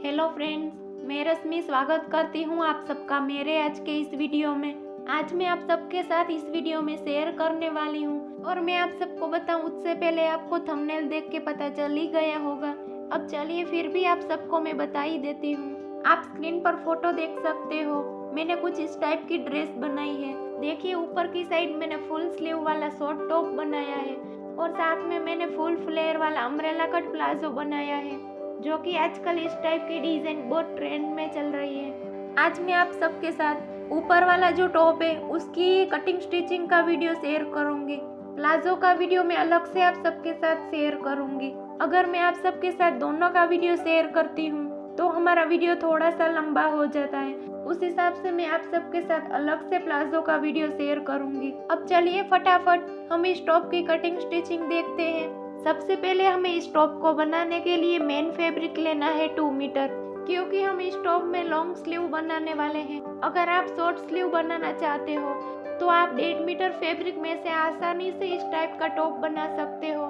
Hello friends, मैं रश्मि स्वागत करती हूँ आप सबका मेरे आज के इस वीडियो में। आज मैं आप सबके साथ इस वीडियो में शेयर करने वाली हूँ और मैं आप सबको बताऊँ उससे पहले आपको थंबनेल देख के पता चल ही गया होगा। अब चलिए फिर भी आप सबको मैं बता ही देती हूँ। आप स्क्रीन पर फोटो देख सकते हो, मैंने कुछ इस टाइप की ड्रेस बनाई है। देखिए ऊपर की साइड मैंने फुल स्लीव वाला शॉर्ट टॉप बनाया है और साथ में मैंने फुल फ्लेयर वाला अम्ब्रेला कट प्लाजो बनाया है, जो कि आजकल इस टाइप की डिजाइन बहुत ट्रेंड में चल रही है। आज मैं आप सबके साथ ऊपर वाला जो टॉप है उसकी कटिंग स्टिचिंग का वीडियो शेयर करूंगी। प्लाजो का वीडियो मैं अलग से आप सबके साथ शेयर करूंगी। अगर मैं आप सबके साथ दोनों का वीडियो शेयर करती हूँ तो हमारा वीडियो थोड़ा सा लंबा हो जाता है, उस हिसाब से मैं आप सबके साथ अलग से प्लाजो का वीडियो शेयर करूंगी। अब चलिए फटाफट हम इस टॉप की कटिंग स्टिचिंग देखते हैं। सबसे पहले हमें इस टॉप को बनाने के लिए मेन फैब्रिक लेना है 2 मीटर, क्योंकि हम इस टॉप में लॉन्ग स्लीव बनाने वाले हैं। अगर आप शॉर्ट स्लीव बनाना चाहते हो तो आप 1.5 मीटर फैब्रिक में से आसानी से इस टाइप का टॉप बना सकते हो।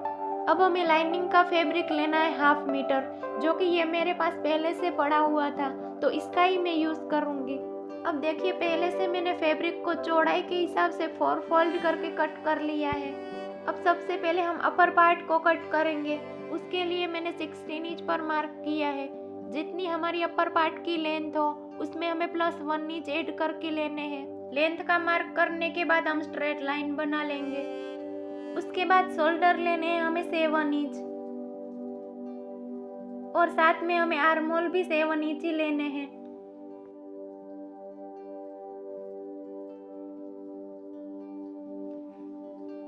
अब हमें लाइनिंग का फैब्रिक लेना है 1/2 मीटर, जो कि ये मेरे पास पहले से पड़ा हुआ था तो इसका ही मैं यूज करूंगी। अब देखिए पहले से मैंने फैब्रिक को चौड़ाई के हिसाब से 4 फोल्ड करके कट कर लिया है। अब सबसे पहले हम अपर पार्ट को कट करेंगे। उसके लिए मैंने 16 इंच पर मार्क किया है। जितनी हमारी अपर पार्ट की लेंथ हो उसमें हमें +1 इंच ऐड करके लेने हैं। लेंथ का मार्क करने के बाद हम स्ट्रेट लाइन बना लेंगे। उसके बाद शोल्डर लेने हैं हमें 7 इंच और साथ में हमें आर्म होल भी 7 इंच ही लेने हैं।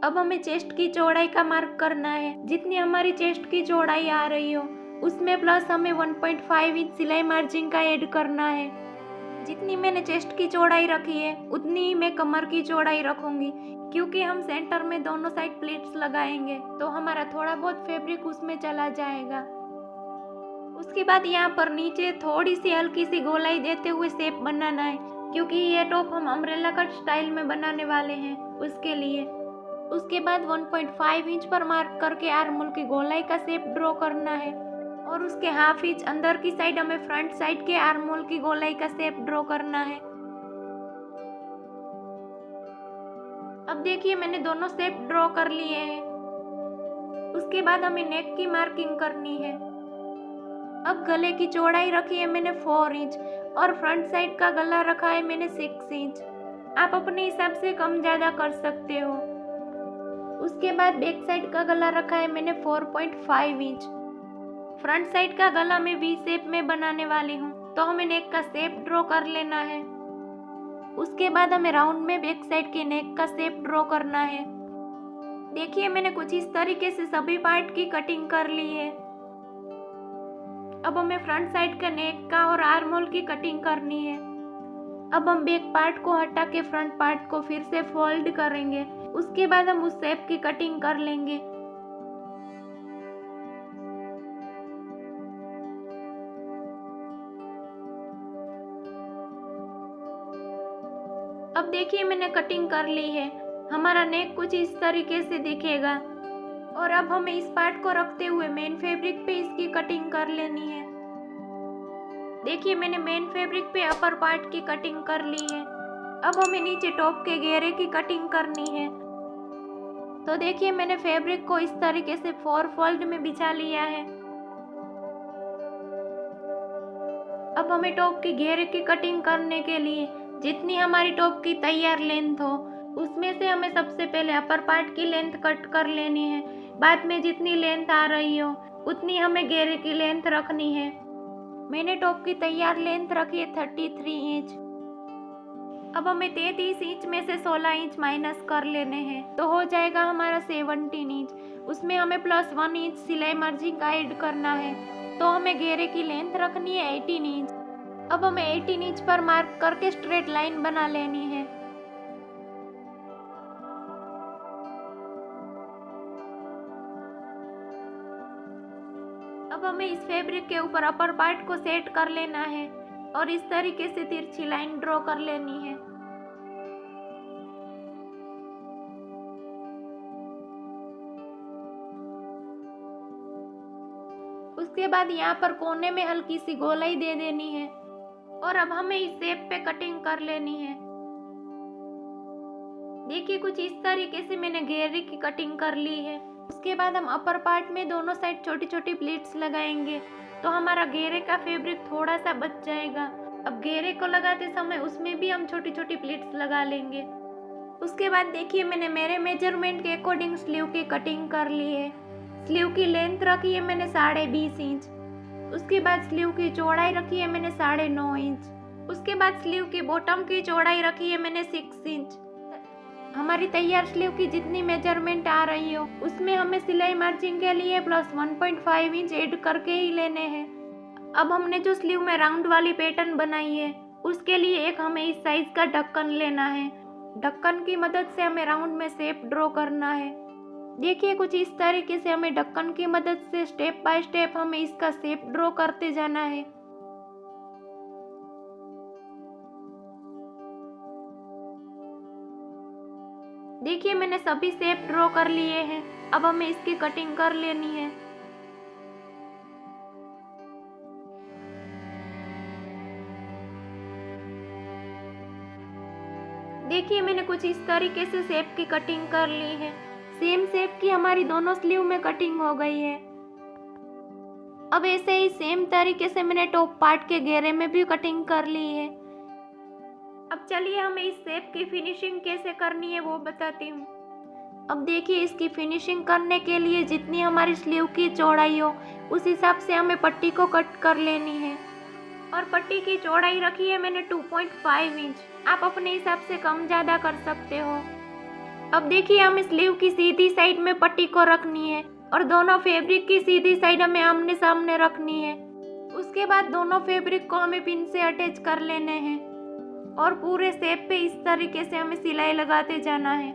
अब हमें चेस्ट की चौड़ाई का मार्क करना है। जितनी हमारी चेस्ट की चौड़ाई आ रही हो उसमें प्लस हमें 1.5 इंच सिलाई मार्जिन का ऐड करना है। जितनी मैंने चेस्ट की चौड़ाई रखी है उतनी ही मैं कमर की चौड़ाई रखूंगी, क्योंकि हम सेंटर में दोनों साइड प्लेट्स लगाएंगे तो हमारा थोड़ा बहुत फैब्रिक उसमें चला जाएगा। उसके बाद यहाँ पर नीचे थोड़ी सी हल्की सी गोलाई देते हुए शेप बनाना है, क्योंकि ये टॉप हम अम्ब्रेला कट स्टाइल में बनाने वाले हैं उसके लिए। उसके बाद 1.5 इंच पर मार्क करके आर्म होल की गोलाई का शेप ड्रॉ करना है और उसके 1/2 इंच अंदर की साइड हमें फ्रंट साइड के आर्म होल की गोलाई का शेप ड्रॉ करना है। अब देखिए मैंने दोनों शेप ड्रॉ कर लिए हैं। उसके बाद हमें नेक की मार्किंग करनी है। अब गले की चौड़ाई रखी है मैंने 4 इंच और फ्रंट साइड का गला रखा है मैंने 6 इंच। आप अपने हिसाब से कम ज्यादा कर सकते हो। उसके बाद बैक साइड का गला रखा है मैंने 4.5 इंच। फ्रंट साइड का गला मैं वी शेप में बनाने वाली हूँ तो हमें नेक का शेप ड्रॉ कर लेना है। उसके बाद हमें राउंड में बैक साइड के नेक का शेप ड्रॉ करना है। देखिए मैंने कुछ इस तरीके से सभी पार्ट की कटिंग कर ली है। अब हमें फ्रंट साइड का नेक का और आर्म होल की कटिंग करनी है। अब हम बैक पार्ट को हटा के फ्रंट पार्ट को फिर से फोल्ड करेंगे। उसके बाद हम उस शेप की कटिंग कर लेंगे। अब देखिए मैंने कटिंग कर ली है। हमारा नेक कुछ इस तरीके से दिखेगा और अब हमें इस पार्ट को रखते हुए मेन फैब्रिक पे इसकी कटिंग कर लेनी है। देखिए मैंने मेन फैब्रिक पे अपर पार्ट की कटिंग कर ली है। अब हमें नीचे टॉप के घेरे की कटिंग करनी है। तो देखिए मैंने फैब्रिक को इस तरीके से 4 फोल्ड में बिछा लिया है। अब हमें टॉप के घेरे की कटिंग करने के लिए जितनी हमारी टॉप की तैयार लेंथ हो उसमें से हमें सबसे पहले अपर पार्ट की लेंथ कट कर लेनी है। बाद में जितनी लेंथ आ रही हो उतनी हमें घेरे की लेंथ रखनी है। मैंने टॉप की तैयार लेंथ रखी है 33 इंच। अब हमें 33 इंच में से 16 इंच माइनस कर लेने हैं तो हो जाएगा हमारा 17 इंच। उसमें हमें +1 इंच सिलाई मार्जिन का ऐड करना है तो हमें घेरे की लेंथ रखनी है 18 इंच। अब हमें 18 इंच पर मार्क करके स्ट्रेट लाइन बना लेनी है। अब हमें इस फैब्रिक के ऊपर अपर पार्ट को सेट कर लेना है और इस तरीके से तिरछी लाइन ड्रॉ कर लेनी है। उसके बाद यहाँ पर कोने में हल्की सी गोलाई दे देनी है और अब हमें इस शेप पे कटिंग कर लेनी है। देखिए कुछ इस तरीके से मैंने घेरे की कटिंग कर ली है। उसके बाद हम अपर पार्ट में दोनों साइड छोटी छोटी प्लीट्स लगाएंगे तो हमारा घेरे का फैब्रिक थोड़ा सा बच जाएगा। अब घेरे को लगाते समय उसमें भी हम छोटी छोटी प्लीट्स लगा लेंगे। उसके बाद देखिए मैंने मेरे मेजरमेंट के अकॉर्डिंग स्लीव की कटिंग कर ली है। स्लीव की लेंथ रखी है मैंने 20.5 इंच। उसके बाद स्लीव की चौड़ाई रखी है मैंने 9.5 इंच। उसके बाद स्लीव की बॉटम की चौड़ाई रखी है मैंने 6 इंच। हमारी तैयार स्लीव की जितनी मेजरमेंट आ रही हो उसमें हमें सिलाई मार्जिन के लिए प्लस 1.5 इंच ऐड करके ही लेने हैं। अब हमने जो स्लीव में राउंड वाली पैटर्न बनाई है उसके लिए एक हमें इस साइज का ढक्कन लेना है। ढक्कन की मदद से हमें राउंड में शेप ड्रॉ करना है। देखिए कुछ इस तरीके से हमें ढक्कन की मदद से स्टेप बाय स्टेप हमें इसका शेप ड्रॉ करते जाना है। देखिए मैंने सभी शेप ड्रॉ कर लिए हैं। अब हमें इसकी कटिंग कर लेनी है। देखिए मैंने कुछ इस तरीके से शेप की कटिंग कर ली है। सेम शेप की हमारी दोनों स्लीव में कटिंग हो गई है। अब ऐसे ही सेम तरीके से मैंने टॉप पार्ट के घेरे में भी कटिंग कर ली है। अब चलिए हमें इस शेप की फिनिशिंग कैसे करनी है वो बताती हूँ। अब देखिए इसकी फिनिशिंग करने के लिए जितनी हमारी स्लीव की चौड़ाई हो उस हिसाब से हमें पट्टी को कट कर लेनी है। और पट्टी की चौड़ाई रखी है मैंने 2.5 इंच। आप अपने हिसाब से कम ज़्यादा कर सकते हो। अब देखिए हमें स्लीव की सीधी साइड में पट्टी को रखनी है और दोनों फैब्रिक की सीधी साइड हमें आमने सामने रखनी है। उसके बाद दोनों फैब्रिक को हमें पिन से अटैच कर लेने हैं और पूरे शेप पे इस तरीके से हमें सिलाई लगाते जाना है।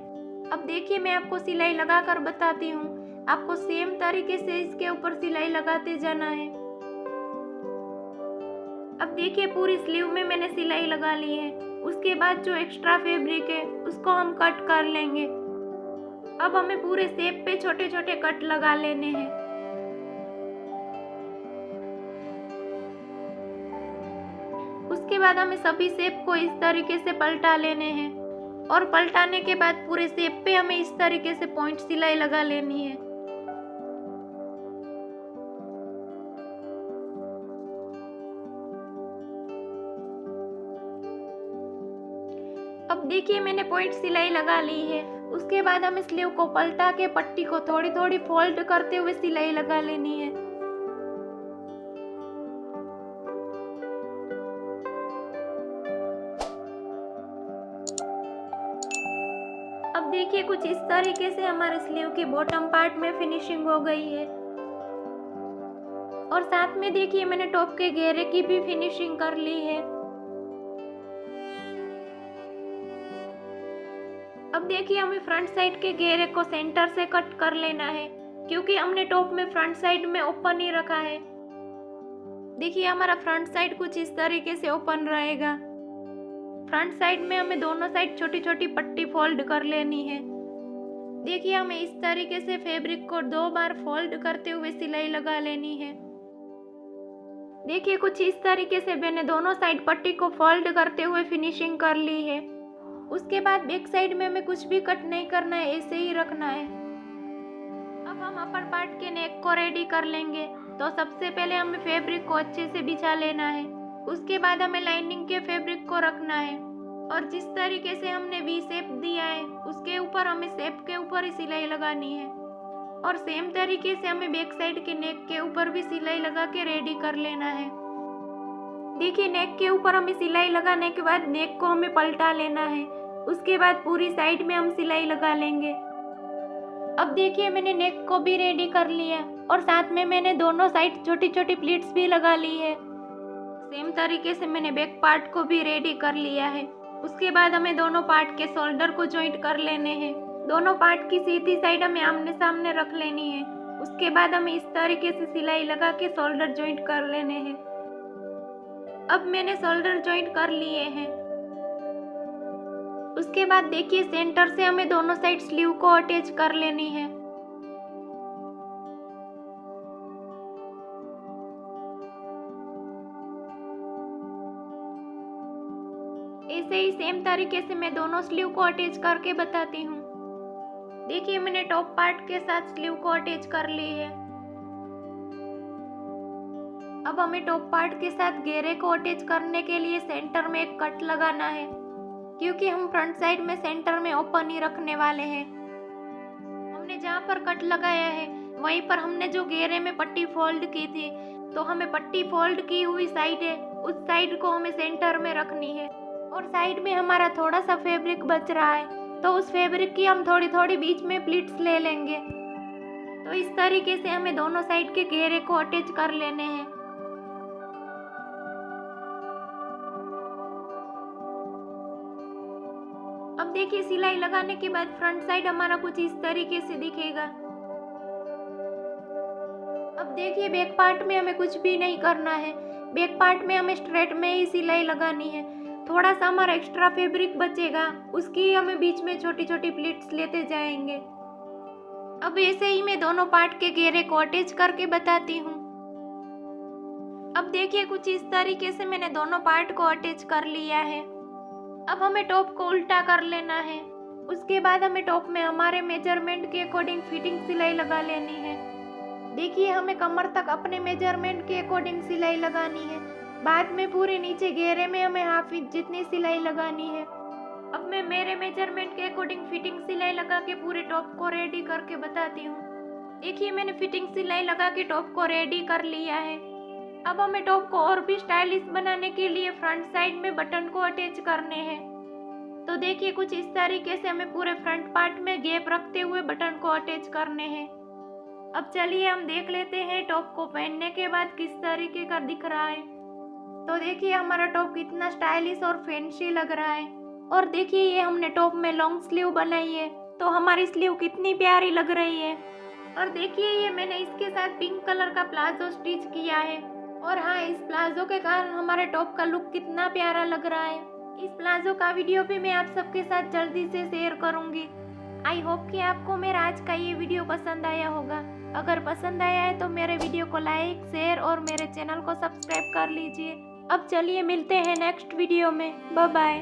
अब देखिए मैं आपको सिलाई लगा कर बताती हूँ। आपको सेम तरीके से इसके ऊपर सिलाई लगाते जाना है। अब देखिए पूरी स्लीव में मैंने सिलाई लगा ली है। उसके बाद जो एक्स्ट्रा फैब्रिक है उसको हम कट कर लेंगे। अब हमें पूरे शेप पे छोटे छोटे कट लगा लेने हैं। उसके बाद हमें सभी शेप को इस तरीके से पलटा लेने हैं और पलटाने के बाद पूरे शेप पे हमें इस तरीके से पॉइंट सिलाई लगा लेनी है। अब देखिए मैंने पॉइंट सिलाई लगा ली है। उसके बाद हमें स्लीव को पलटा के पट्टी को थोड़ी थोड़ी फोल्ड करते हुए सिलाई लगा लेनी है। अब देखिए कुछ इस तरीके से हमारे स्लीव की बॉटम पार्ट में फिनिशिंग हो गई है। और साथ में देखिए मैंने टॉप के घेरे की भी फिनिशिंग कर ली है। अब देखिए हमें फ्रंट साइड के घेरे को सेंटर से कट कर लेना है क्योंकि हमने टॉप में फ्रंट साइड में ओपन ही रखा है। देखिए हमारा फ्रंट साइड कुछ इस तरीके से ओपन रहेगा। फ्रंट साइड में हमें दोनों साइड छोटी छोटी पट्टी फोल्ड कर लेनी है। देखिए हमें इस तरीके से फैब्रिक को 2 बार फोल्ड करते हुए सिलाई लगा लेनी है। देखिए कुछ इस तरीके से मैंने दोनों साइड पट्टी को फोल्ड करते हुए फिनिशिंग कर ली है। उसके बाद बैक साइड में हमें कुछ भी कट नहीं करना है, ऐसे ही रखना है। अब हम अपर पार्ट के नेक को रेडी कर लेंगे। तो सबसे पहले हमें फैब्रिक को अच्छे से बिछा लेना है। उसके बाद हमें लाइनिंग के फैब्रिक को रखना है और जिस तरीके से हमने वी शेप दिया है उसके ऊपर हमें शेप के ऊपर ही सिलाई लगानी है। और सेम तरीके से हमें बैक साइड के नेक के ऊपर भी सिलाई लगा के रेडी कर लेना है। देखिए नेक के ऊपर हमें सिलाई लगाने के बाद नेक को हमें पलटा लेना है। उसके बाद पूरी साइड में हम सिलाई लगा लेंगे। अब देखिए मैंने नेक को भी रेडी कर लिया और साथ में मैंने दोनों साइड छोटी छोटी प्लीट्स भी लगा ली है। सेम तरीके से मैंने बैक पार्ट को भी रेडी कर लिया है। उसके बाद हमें दोनों पार्ट के शोल्डर को जॉइंट कर लेने हैं। दोनों पार्ट की सीधी साइड हमें आमने सामने रख लेनी है। उसके बाद हमें इस तरीके से सिलाई लगा के शोल्डर जॉइंट कर लेने हैं। अब मैंने शोल्डर जॉइंट कर लिए हैं। उसके बाद देखिए सेंटर से हमें दोनों साइड स्लीव को अटैच कर लेनी है। ऐसे ही सेम तरीके से मैं दोनों स्लीव को अटैच करके बताती हूँ। देखिए मैंने टॉप पार्ट के साथ स्लीव को अटैच कर ली है। अब हमें टॉप पार्ट के साथ घेरे को अटैच करने के लिए सेंटर में एक कट लगाना है, क्योंकि हम फ्रंट साइड में सेंटर में ओपन ही रखने वाले हैं। हमने जहाँ पर कट लगाया है वहीं पर हमने जो घेरे में पट्टी फोल्ड की थी, तो हमें पट्टी फोल्ड की हुई साइड है उस साइड को हमें सेंटर में रखनी है। और साइड में हमारा थोड़ा सा फैब्रिक बच रहा है, तो उस फैब्रिक की हम थोड़ी थोड़ी बीच में प्लीट्स ले लेंगे। तो इस तरीके से हमें दोनों साइड के घेरे को अटैच कर लेने हैं। अब देखिए सिलाई लगाने के बाद फ्रंट साइड हमारा कुछ इस तरीके से दिखेगा। अब देखिए बैक पार्ट में हमें कुछ भी नहीं करना है। बैक पार्ट में हमें स्ट्रेट में ही सिलाई लगानी है। थोड़ा सा हमारा एक्स्ट्रा फैब्रिक बचेगा, उसकी हमें बीच में छोटी छोटी प्लीट्स लेते जाएंगे। अब ऐसे ही मैं दोनों पार्ट के घेरे को अटैच करके बताती हूँ। अब देखिए कुछ इस तरीके से मैंने दोनों पार्ट को अटैच कर लिया है। अब हमें टॉप को उल्टा कर लेना है। उसके बाद हमें टॉप में हमारे मेजरमेंट के अकॉर्डिंग फिटिंग सिलाई लगा लेनी है। देखिए हमें कमर तक अपने मेजरमेंट के अकॉर्डिंग सिलाई लगानी है। बाद में पूरे नीचे घेरे में हमें हाफ इंच जितनी सिलाई लगानी है। अब मैं मेरे मेजरमेंट के अकॉर्डिंग फिटिंग सिलाई लगा के पूरे टॉप को रेडी करके बताती हूँ। देखिए मैंने फिटिंग सिलाई लगा के टॉप को रेडी कर लिया है। अब हमें टॉप को और भी स्टाइलिश बनाने के लिए फ्रंट साइड में बटन को अटैच करने हैं। तो देखिए कुछ इस तरीके से हमें पूरे फ्रंट पार्ट में गैप रखते हुए बटन को अटैच करने हैं। अब चलिए हम देख लेते हैं टॉप को पहनने के बाद किस तरीके का दिख रहा है। तो देखिए हमारा टॉप कितना स्टाइलिश और फैंसी लग रहा है। और देखिए ये हमने टॉप में लॉन्ग स्लीव बनाई है, तो हमारी स्लीव कितनी प्यारी लग रही है। और देखिए ये मैंने इसके साथ पिंक कलर का प्लाजो स्टिच किया है। और हाँ, इस प्लाजो के कारण हमारे टॉप का लुक कितना प्यारा लग रहा है। इस प्लाजो का वीडियो भी मैं आप सबके साथ जल्दी से शेयर करूंगी। आई होप कि आपको मेरा आज का ये वीडियो पसंद आया होगा। अगर पसंद आया है तो मेरे वीडियो को लाइक, शेयर और मेरे चैनल को सब्सक्राइब कर लीजिए। अब चलिए मिलते हैं नेक्स्ट वीडियो में। Bye bye.